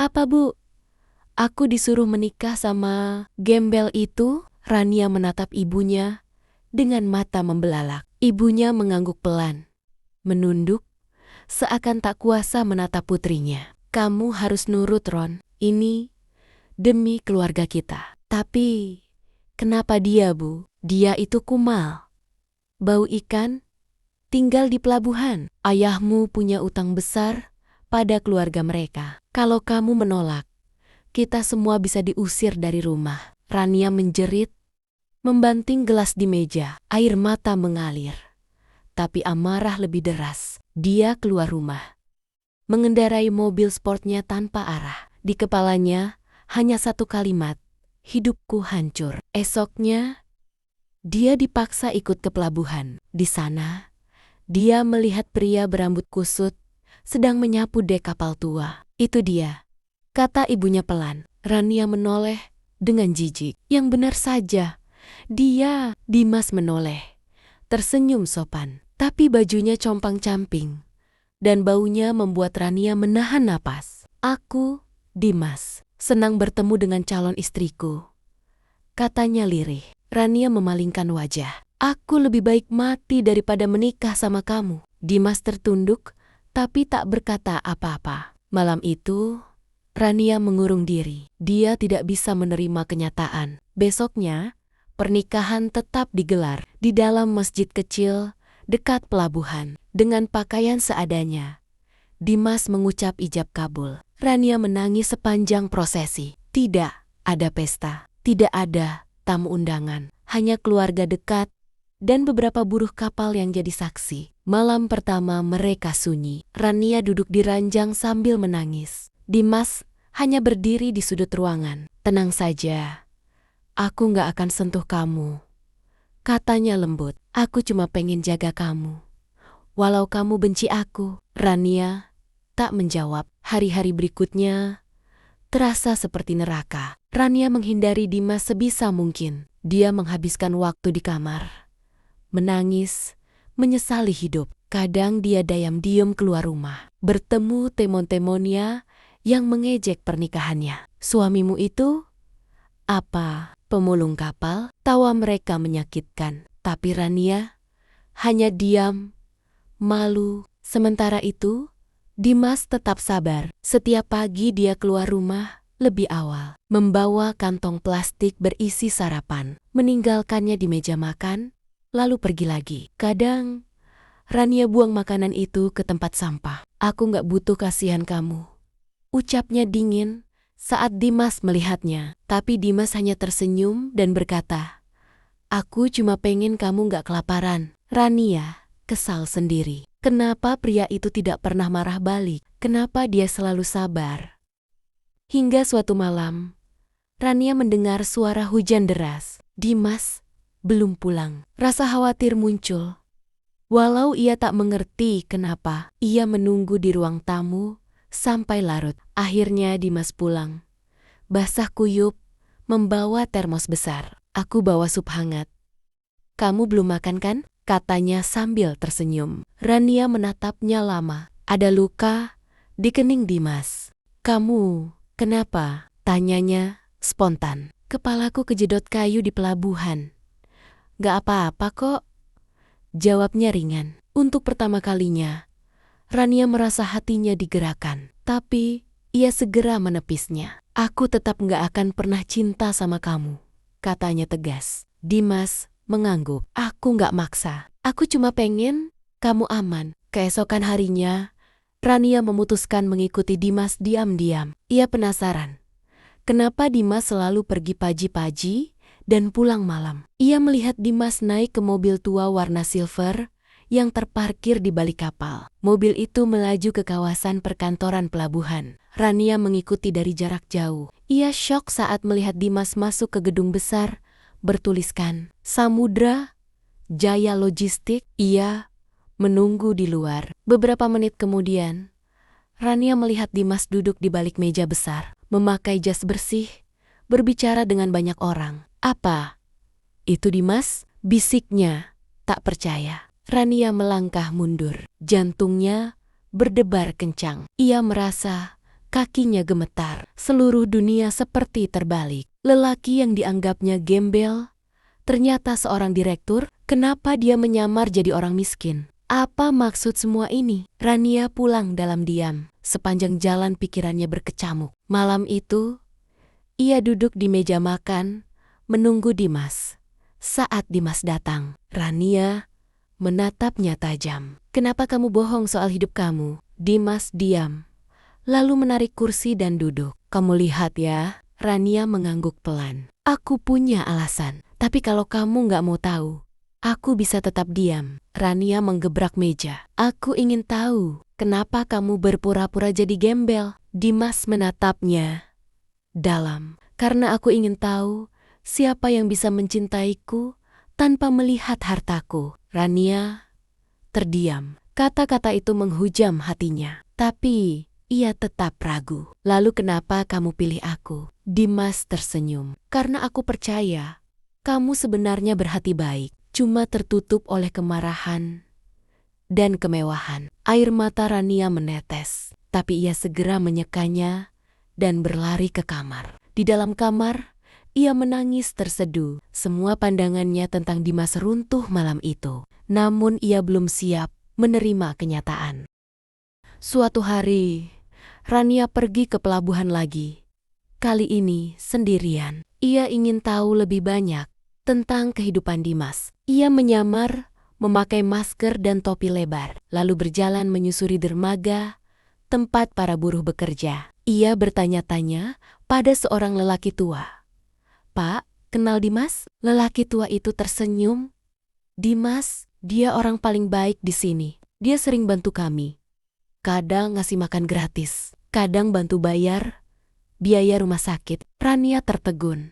Apa Bu? Aku disuruh menikah sama gembel itu? Rania menatap ibunya dengan mata membelalak. Ibunya mengangguk pelan, menunduk, seakan tak kuasa menatap putrinya. Kamu harus nurut, Ron. Ini demi keluarga kita. Tapi, kenapa dia, Bu? Dia itu kumal, bau ikan, tinggal di pelabuhan. Ayahmu punya utang besar pada keluarga mereka. Kalau kamu menolak, kita semua bisa diusir dari rumah. Rania menjerit, membanting gelas di meja. Air mata mengalir. Tapi amarah lebih deras. Dia keluar rumah, mengendarai mobil sportnya tanpa arah. Di kepalanya hanya satu kalimat, hidupku hancur. Esoknya, dia dipaksa ikut ke pelabuhan. Di sana, dia melihat pria berambut kusut sedang menyapu dek kapal tua. Itu dia, kata ibunya pelan. Rania menoleh dengan jijik. Yang benar saja, dia. Dimas menoleh, tersenyum sopan. Tapi bajunya compang-camping, dan baunya membuat Rania menahan napas. Aku, Dimas, senang bertemu dengan calon istriku, katanya lirih. Rania memalingkan wajah. Aku lebih baik mati daripada menikah sama kamu. Dimas tertunduk, tapi tak berkata apa-apa. Malam itu, Rania mengurung diri. Dia tidak bisa menerima kenyataan. Besoknya, pernikahan tetap digelar di dalam masjid kecil dekat pelabuhan. Dengan pakaian seadanya, Dimas mengucap ijab kabul. Rania menangis sepanjang prosesi. Tidak ada pesta, tidak ada tamu undangan, hanya keluarga dekat dan beberapa buruh kapal yang jadi saksi. Malam pertama mereka sunyi. Rania duduk di ranjang sambil menangis. Dimas hanya berdiri di sudut ruangan. Tenang saja, aku gak akan sentuh kamu, katanya lembut. Aku cuma pengen jaga kamu, walau kamu benci aku. Rania tak menjawab. Hari-hari berikutnya terasa seperti neraka. Rania menghindari Dimas sebisa mungkin. Dia menghabiskan waktu di kamar, menangis, menyesali hidup. Kadang dia diam-diam keluar rumah, bertemu temon-temonnya yang mengejek pernikahannya. Suamimu itu apa? Pemulung kapal? Tawa mereka menyakitkan. Tapi Rania hanya diam, malu. Sementara itu, Dimas tetap sabar. Setiap pagi dia keluar rumah lebih awal, membawa kantong plastik berisi sarapan, meninggalkannya di meja makan, lalu pergi lagi. Kadang, Rania buang makanan itu ke tempat sampah. Aku gak butuh kasihan kamu, ucapnya dingin saat Dimas melihatnya. Tapi Dimas hanya tersenyum dan berkata, aku cuma pengen kamu gak kelaparan. Rania kesal sendiri. Kenapa pria itu tidak pernah marah balik? Kenapa dia selalu sabar? Hingga suatu malam, Rania mendengar suara hujan deras. Dimas belum pulang. Rasa khawatir muncul. Walau ia tak mengerti kenapa, ia menunggu di ruang tamu sampai larut. Akhirnya Dimas pulang, basah kuyup, membawa termos besar. Aku bawa sup hangat. Kamu belum makan kan? Katanya sambil tersenyum. Rania menatapnya lama. Ada luka di kening Dimas. Kamu kenapa? Tanyanya spontan. Kepalaku kejedot kayu di pelabuhan. Gak apa-apa kok, jawabnya ringan. Untuk pertama kalinya, Rania merasa hatinya digerakkan. Tapi ia segera menepisnya. Aku tetap gak akan pernah cinta sama kamu, katanya tegas. Dimas mengangguk. Aku gak maksa. Aku cuma pengen kamu aman. Keesokan harinya, Rania memutuskan mengikuti Dimas diam-diam. Ia penasaran, kenapa Dimas selalu pergi pagi-pagi dan pulang malam. Ia melihat Dimas naik ke mobil tua warna silver yang terparkir di balik kapal. Mobil itu melaju ke kawasan perkantoran pelabuhan. Rania mengikuti dari jarak jauh. Ia syok saat melihat Dimas masuk ke gedung besar bertuliskan Samudra Jaya Logistik. Ia menunggu di luar. Beberapa menit kemudian, Rania melihat Dimas duduk di balik meja besar, memakai jas bersih, berbicara dengan banyak orang. Apa itu Dimas? Bisiknya, tak percaya. Rania melangkah mundur. Jantungnya berdebar kencang. Ia merasa Kakinya gemetar. Seluruh dunia seperti terbalik. Lelaki yang dianggapnya gembel ternyata seorang direktur. Kenapa dia menyamar jadi orang miskin? Apa maksud semua ini? Rania pulang dalam diam. Sepanjang jalan pikirannya berkecamuk. Malam itu, ia duduk di meja makan, menunggu Dimas. Saat Dimas datang, Rania menatapnya tajam. Kenapa kamu bohong soal hidup kamu? Dimas diam, lalu menarik kursi dan duduk. Kamu lihat ya, Rania mengangguk pelan. Aku punya alasan, tapi kalau kamu nggak mau tahu, aku bisa tetap diam. Rania menggebrak meja. Aku ingin tahu, kenapa kamu berpura-pura jadi gembel? Dimas menatapnya dalam. Karena aku ingin tahu siapa yang bisa mencintaiku tanpa melihat hartaku. Rania terdiam. Kata-kata itu menghujam hatinya. Tapi ia tetap ragu. Lalu kenapa kamu pilih aku? Dimas tersenyum. Karena aku percaya kamu sebenarnya berhati baik. Cuma tertutup oleh kemarahan dan kemewahan. Air mata Rania menetes. Tapi ia segera menyekanya dan berlari ke kamar. Di dalam kamar, ia menangis terseduh. Semua pandangannya tentang Dimas runtuh malam itu. Namun ia belum siap menerima kenyataan. Suatu hari, Rania pergi ke pelabuhan lagi. Kali ini sendirian. Ia ingin tahu lebih banyak tentang kehidupan Dimas. Ia menyamar, memakai masker dan topi lebar, lalu berjalan menyusuri dermaga tempat para buruh bekerja. Ia bertanya-tanya pada seorang lelaki tua. Pak, kenal Dimas? Lelaki tua itu tersenyum. Dimas, dia orang paling baik di sini. Dia sering bantu kami. Kadang ngasih makan gratis, kadang bantu bayar biaya rumah sakit. Rania tertegun.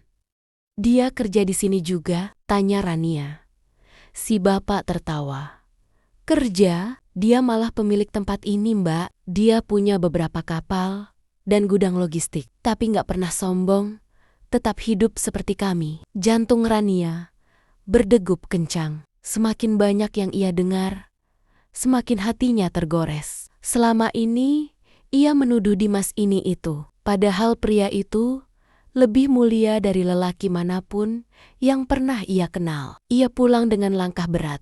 Dia kerja di sini juga? Tanya Rania. Si bapak tertawa. Kerja? Dia malah pemilik tempat ini, Mbak. Dia punya beberapa kapal dan gudang logistik. Tapi nggak pernah sombong, tetap hidup seperti kami. Jantung Rania berdegup kencang. Semakin banyak yang ia dengar, semakin hatinya tergores. Selama ini, ia menuduh Dimas ini itu. Padahal pria itu lebih mulia dari lelaki manapun yang pernah ia kenal. Ia pulang dengan langkah berat.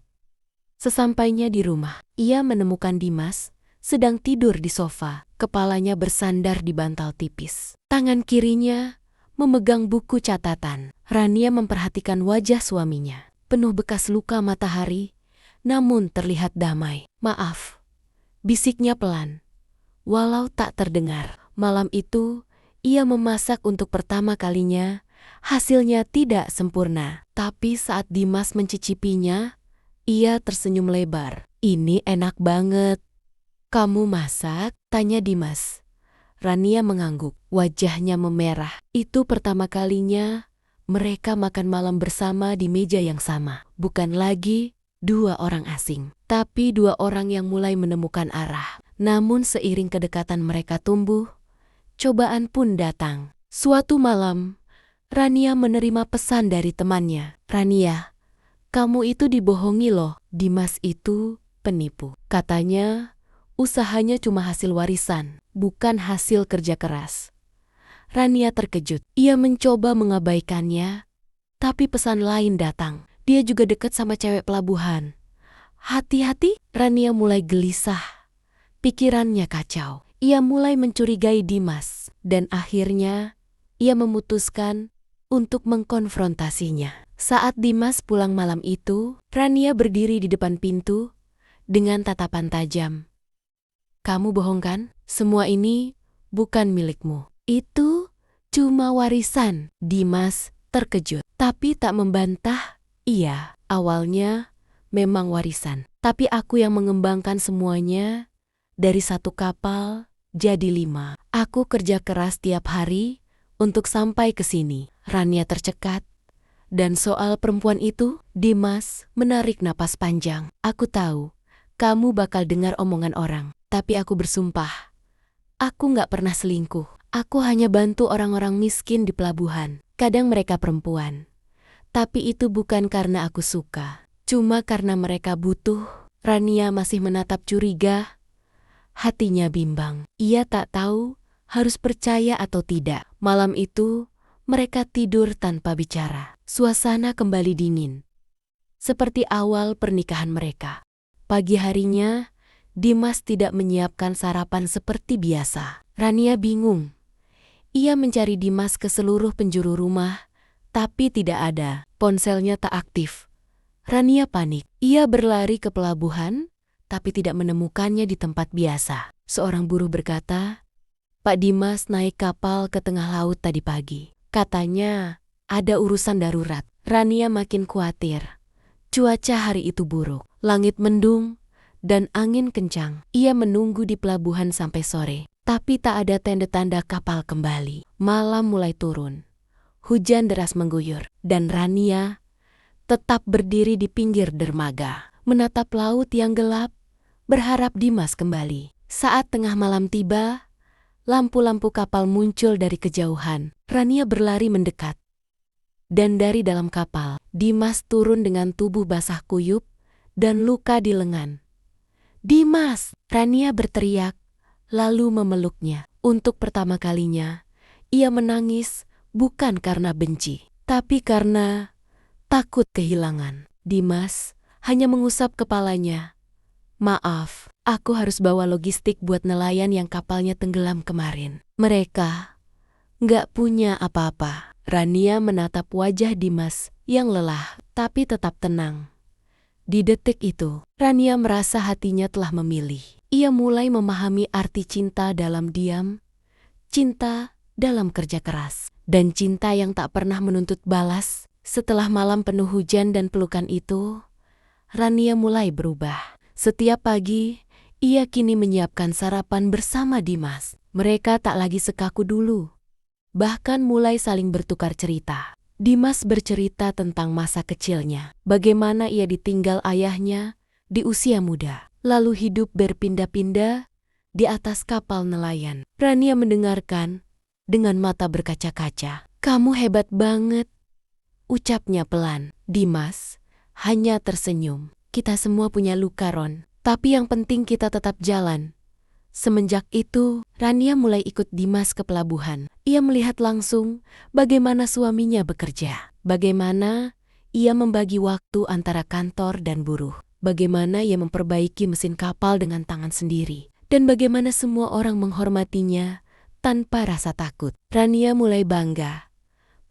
Sesampainya di rumah, ia menemukan Dimas sedang tidur di sofa. Kepalanya bersandar di bantal tipis. Tangan kirinya memegang buku catatan. Rania memperhatikan wajah suaminya. Penuh bekas luka matahari, namun terlihat damai. Maaf, bisiknya pelan, walau tak terdengar. Malam itu, ia memasak untuk pertama kalinya. Hasilnya tidak sempurna. Tapi saat Dimas mencicipinya, ia tersenyum lebar. Ini enak banget. Kamu masak? Tanya Dimas. Rania mengangguk. Wajahnya memerah. Itu pertama kalinya mereka makan malam bersama di meja yang sama. Bukan lagi dua orang asing, tapi dua orang yang mulai menemukan arah. Namun seiring kedekatan mereka tumbuh, cobaan pun datang. Suatu malam, Rania menerima pesan dari temannya. Rania, kamu itu dibohongi loh. Dimas itu penipu. Katanya, usahanya cuma hasil warisan, bukan hasil kerja keras. Rania terkejut. Ia mencoba mengabaikannya, tapi pesan lain datang. Dia juga dekat sama cewek pelabuhan. Hati-hati, Rania mulai gelisah. Pikirannya kacau. Ia mulai mencurigai Dimas, dan akhirnya ia memutuskan untuk mengkonfrontasinya. Saat Dimas pulang malam itu, Rania berdiri di depan pintu dengan tatapan tajam. Kamu bohong kan? Semua ini bukan milikmu. Itu cuma warisan. Dimas terkejut, tapi tak membantah. Iya, awalnya memang warisan. Tapi aku yang mengembangkan semuanya. Dari satu kapal jadi 5. Aku kerja keras tiap hari untuk sampai ke sini. Rania tercekat. Dan soal perempuan itu, Dimas menarik napas panjang. Aku tahu, kamu bakal dengar omongan orang. Tapi aku bersumpah, aku nggak pernah selingkuh. Aku hanya bantu orang-orang miskin di pelabuhan. Kadang mereka perempuan. Tapi itu bukan karena aku suka. Cuma karena mereka butuh. Rania masih menatap curiga. Hatinya bimbang. Ia tak tahu harus percaya atau tidak. Malam itu, mereka tidur tanpa bicara. Suasana kembali dingin, seperti awal pernikahan mereka. Pagi harinya, Dimas tidak menyiapkan sarapan seperti biasa. Rania bingung. Ia mencari Dimas ke seluruh penjuru rumah, tapi tidak ada. Ponselnya tak aktif. Rania panik. Ia berlari ke pelabuhan, tapi tidak menemukannya di tempat biasa. Seorang buruh berkata, "Pak Dimas naik kapal ke tengah laut tadi pagi. Katanya ada urusan darurat." Rania makin khawatir. Cuaca hari itu buruk. Langit mendung dan angin kencang. Ia menunggu di pelabuhan sampai sore, tapi tak ada tanda-tanda kapal kembali. Malam mulai turun. Hujan deras mengguyur, dan Rania tetap berdiri di pinggir dermaga, menatap laut yang gelap, berharap Dimas kembali. Saat tengah malam tiba, lampu-lampu kapal muncul dari kejauhan. Rania berlari mendekat. Dan dari dalam kapal, Dimas turun dengan tubuh basah kuyup dan luka di lengan. "Dimas!" Rania berteriak, lalu memeluknya. Untuk pertama kalinya, ia menangis bukan karena benci, tapi karena takut kehilangan. Dimas hanya mengusap kepalanya. "Maaf, aku harus bawa logistik buat nelayan yang kapalnya tenggelam kemarin. Mereka nggak punya apa-apa." Rania menatap wajah Dimas yang lelah, tapi tetap tenang. Di detik itu, Rania merasa hatinya telah memilih. Ia mulai memahami arti cinta dalam diam, cinta dalam kerja keras, dan cinta yang tak pernah menuntut balas. Setelah malam penuh hujan dan pelukan itu, Rania mulai berubah. Setiap pagi, ia kini menyiapkan sarapan bersama Dimas. Mereka tak lagi sekaku dulu, bahkan mulai saling bertukar cerita. Dimas bercerita tentang masa kecilnya, bagaimana ia ditinggal ayahnya di usia muda, lalu hidup berpindah-pindah di atas kapal nelayan. Rania mendengarkan dengan mata berkaca-kaca. "Kamu hebat banget," ucapnya pelan. Dimas hanya tersenyum. "Kita semua punya luka, Ron, tapi yang penting kita tetap jalan." Semenjak itu, Rania mulai ikut Dimas ke pelabuhan. Ia melihat langsung bagaimana suaminya bekerja, bagaimana ia membagi waktu antara kantor dan buruh, bagaimana ia memperbaiki mesin kapal dengan tangan sendiri, dan bagaimana semua orang menghormatinya tanpa rasa takut. Rania mulai bangga.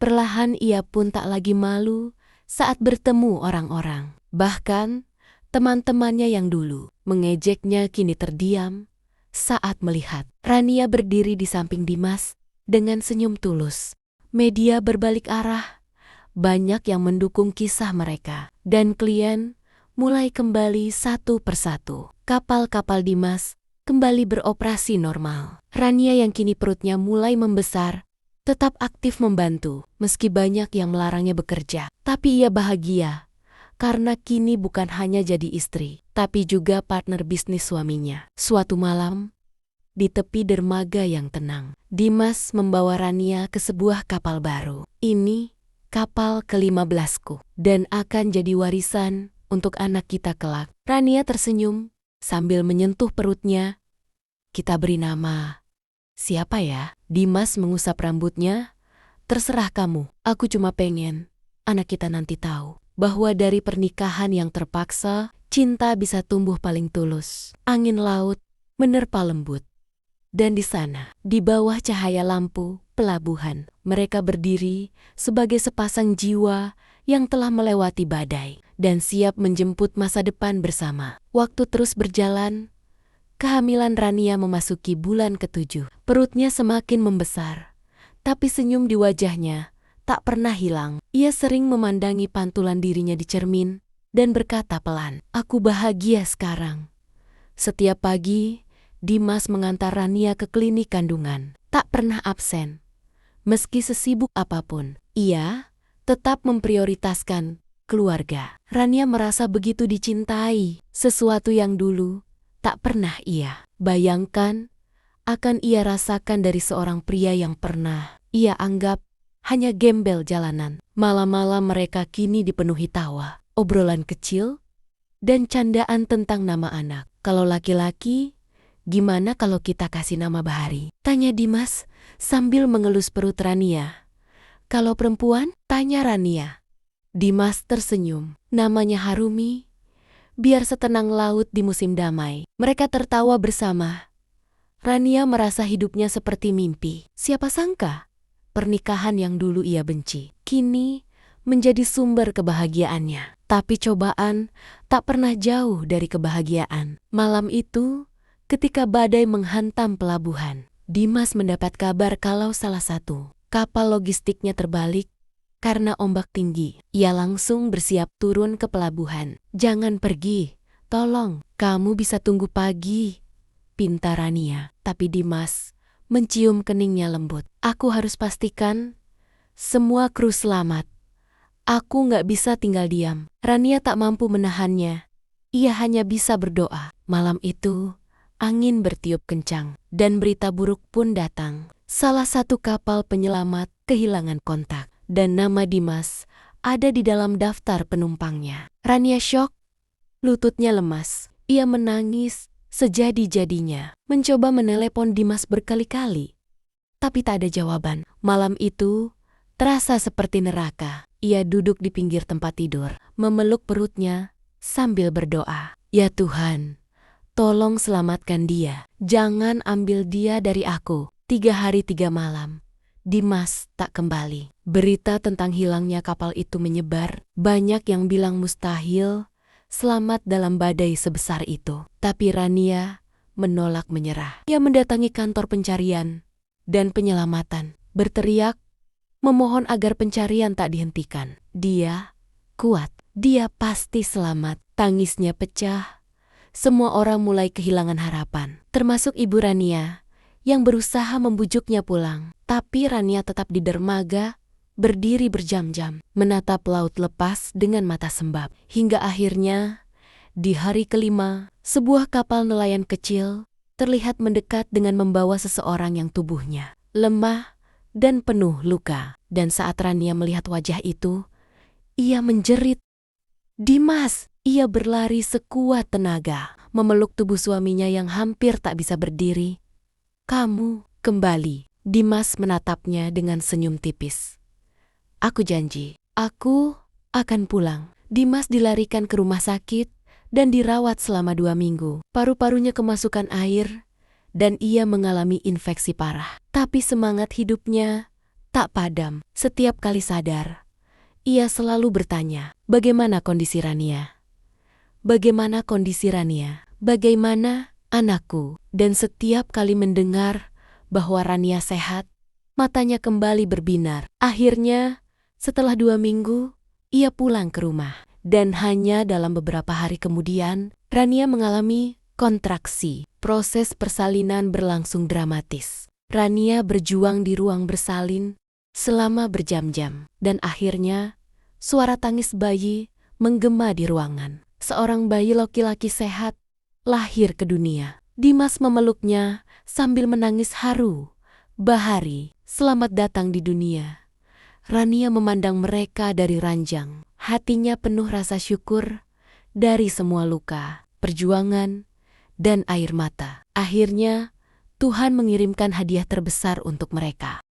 Perlahan ia pun tak lagi malu saat bertemu orang-orang. Bahkan, teman-temannya yang dulu mengejeknya kini terdiam saat melihat Rania berdiri di samping Dimas dengan senyum tulus. Media berbalik arah, banyak yang mendukung kisah mereka, dan klien mulai kembali satu persatu. Kapal-kapal Dimas kembali beroperasi normal. Rania yang kini perutnya mulai membesar, tetap aktif membantu, meski banyak yang melarangnya bekerja. Tapi ia bahagia, karena kini bukan hanya jadi istri, tapi juga partner bisnis suaminya. Suatu malam, di tepi dermaga yang tenang, Dimas membawa Rania ke sebuah kapal baru. "Ini kapal ke-15ku, dan akan jadi warisan untuk anak kita kelak." Rania tersenyum sambil menyentuh perutnya. "Kita beri nama siapa ya?" Dimas mengusap rambutnya. "Terserah kamu, aku cuma pengen anak kita nanti tahu bahwa dari pernikahan yang terpaksa, cinta bisa tumbuh paling tulus." Angin laut menerpa lembut. Dan di sana, di bawah cahaya lampu pelabuhan, mereka berdiri sebagai sepasang jiwa yang telah melewati badai dan siap menjemput masa depan bersama. Waktu terus berjalan. Kehamilan Rania memasuki bulan ke-7. Perutnya semakin membesar, tapi senyum di wajahnya tak pernah hilang. Ia sering memandangi pantulan dirinya di cermin dan berkata pelan, "Aku bahagia sekarang." Setiap pagi, Dimas mengantar Rania ke klinik kandungan. Tak pernah absen. Meski sesibuk apapun, ia tetap memprioritaskan keluarga. Rania merasa begitu dicintai, sesuatu yang dulu tak pernah ia bayangkan akan ia rasakan dari seorang pria yang pernah ia anggap hanya gembel jalanan. Malam-malam mereka kini dipenuhi tawa, obrolan kecil, dan candaan tentang nama anak. Kalau laki-laki, Gimana kalau kita kasih nama Bahari? Tanya Dimas sambil mengelus perut Rania. Kalau perempuan? Tanya Rania. Dimas tersenyum. Namanya Harumi. Biar setenang laut di musim damai. Mereka tertawa bersama. Rania merasa hidupnya seperti mimpi. Siapa sangka pernikahan yang dulu ia benci kini menjadi sumber kebahagiaannya. Tapi cobaan tak pernah jauh dari kebahagiaan. Malam itu, ketika badai menghantam pelabuhan, Dimas mendapat kabar kalau salah satu kapal logistiknya terbalik karena ombak tinggi. Ia langsung bersiap turun ke pelabuhan. Jangan pergi, tolong, kamu bisa tunggu pagi, pinta Rania. Tapi Dimas mencium keningnya lembut. Aku harus pastikan semua kru selamat. Aku nggak bisa tinggal diam. Rania tak mampu menahannya. Ia hanya bisa berdoa. Malam itu, angin bertiup kencang dan berita buruk pun datang. Salah satu kapal penyelamat kehilangan kontak dan nama Dimas ada di dalam daftar penumpangnya. Rania syok, lututnya lemas. Ia menangis sejadi-jadinya, mencoba menelepon Dimas berkali-kali. Tapi tak ada jawaban. Malam itu terasa seperti neraka. Ia duduk di pinggir tempat tidur, memeluk perutnya sambil berdoa. Ya Tuhan, tolong selamatkan dia. Jangan ambil dia dari aku. 3 hari 3 malam. Dimas tak kembali. Berita tentang hilangnya kapal itu menyebar. Banyak yang bilang mustahil selamat dalam badai sebesar itu. Tapi Rania menolak menyerah. Ia mendatangi kantor pencarian dan penyelamatan, berteriak, memohon agar pencarian tak dihentikan. Dia kuat, dia pasti selamat. Tangisnya pecah. Semua orang mulai kehilangan harapan, termasuk Ibu Rania yang berusaha membujuknya pulang. Tapi Rania tetap di dermaga, berdiri berjam-jam, menatap laut lepas dengan mata sembab. Hingga akhirnya, di hari kelima, sebuah kapal nelayan kecil terlihat mendekat dengan membawa seseorang yang tubuhnya lemah dan penuh luka. Dan saat Rania melihat wajah itu, ia menjerit. Dimas! Ia berlari sekuat tenaga, memeluk tubuh suaminya yang hampir tak bisa berdiri. Kamu kembali. Dimas menatapnya dengan senyum tipis. Aku janji, aku akan pulang. Dimas dilarikan ke rumah sakit dan dirawat selama 2 minggu. Paru-parunya kemasukan air dan ia mengalami infeksi parah. Tapi semangat hidupnya tak padam. Setiap kali sadar, ia selalu bertanya, bagaimana kondisi Rania? Bagaimana kondisi Rania? Bagaimana anakku? Dan setiap kali mendengar bahwa Rania sehat, matanya kembali berbinar. Akhirnya, setelah 2 minggu, ia pulang ke rumah. Dan hanya dalam beberapa hari kemudian, Rania mengalami kontraksi. Proses persalinan berlangsung dramatis. Rania berjuang di ruang bersalin selama berjam-jam. Dan akhirnya, suara tangis bayi menggema di ruangan. Seorang bayi laki-laki sehat lahir ke dunia. Dimas memeluknya sambil menangis haru. Bahari, selamat datang di dunia. Rania memandang mereka dari ranjang. Hatinya penuh rasa syukur dari semua luka, perjuangan, dan air mata. Akhirnya, Tuhan mengirimkan hadiah terbesar untuk mereka.